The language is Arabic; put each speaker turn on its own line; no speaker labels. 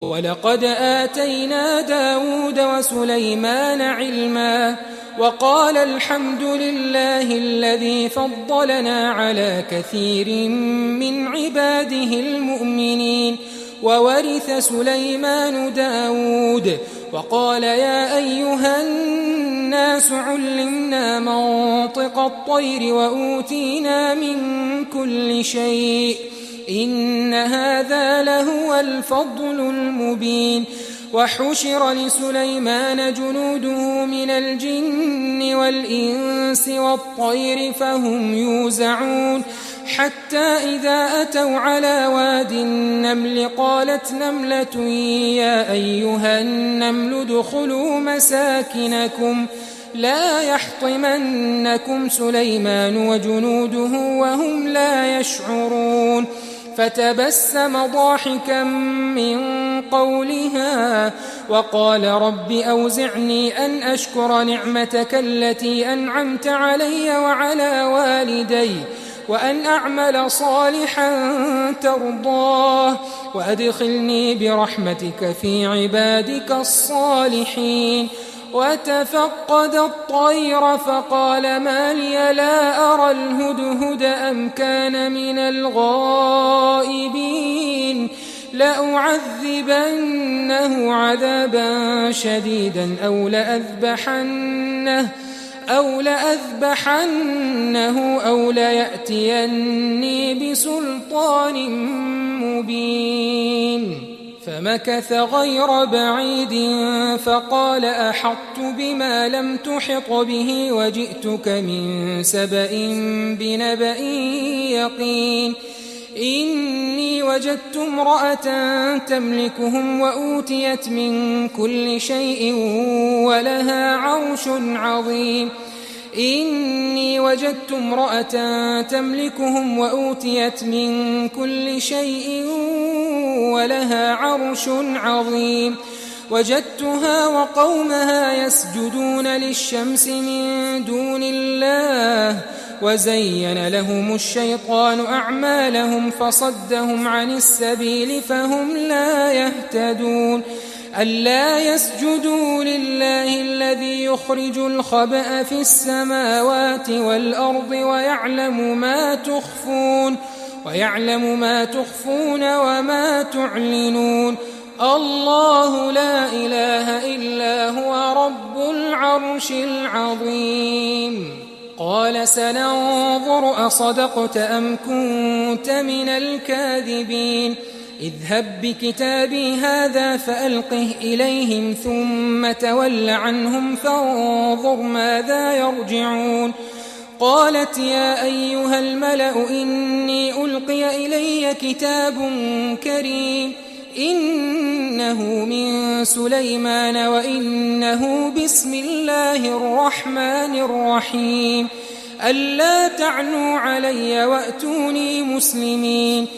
ولقد آتينا داود وسليمان علما وقال الحمد لله الذي فضلنا على كثير من عباده المؤمنين. وورث سليمان داود وقال يا أيها الناس علمنا منطق الطير وأوتينا من كل شيء إن هذا لهو الفضل المبين. وحشر لسليمان جنوده من الجن والإنس والطير فهم يوزعون حتى إذا أتوا على واد النمل قالت نملة يا أيها النمل ادخلوا مساكنكم لا يحطمنكم سليمان وجنوده وهم لا يشعرون. فتبسم ضاحكا من قولها وقال رب أوزعني أن أشكر نعمتك التي أنعمت علي وعلى والدي وأن أعمل صالحا ترضاه وأدخلني برحمتك في عبادك الصالحين. وتفقد الطير فقال ما لي لا أرى الهدهد أم كان من الغائبين لأعذبنه عذابا شديدا أو لأذبحنه أو ليأتيني بسلطان مبين. فمكث غير بعيد فقال أحطت بما لم تحط به وجئتك من سبأ بنبأ يقين. إني وجدت امرأة تملكهم وأوتيت من كل شيء ولها عرش عظيم. إني وجدت امرأة تملكهم وأوتيت من كل شيء ولها عرش عظيم. وجدتها وقومها يسجدون للشمس من دون الله وزين لهم الشيطان أعمالهم فصدهم عن السبيل فهم لا يهتدون. ألا يسجدوا لله الذي يخرج الخبأ في السماوات والأرض ويعلم ما تخفون وما تعلنون. الله لا إله إلا هو رب العرش العظيم. قال سننظر أصدقت أم كنت من الكاذبين. اذهب بكتابي هذا فألقه إليهم ثم تول عنهم فانظر ماذا يرجعون. قالت يا أيها الملأ إني ألقي إلي كتاب كريم إنه من سليمان وإنه بسم الله الرحمن الرحيم. ألا تعلوا علي وأتوني مسلمين.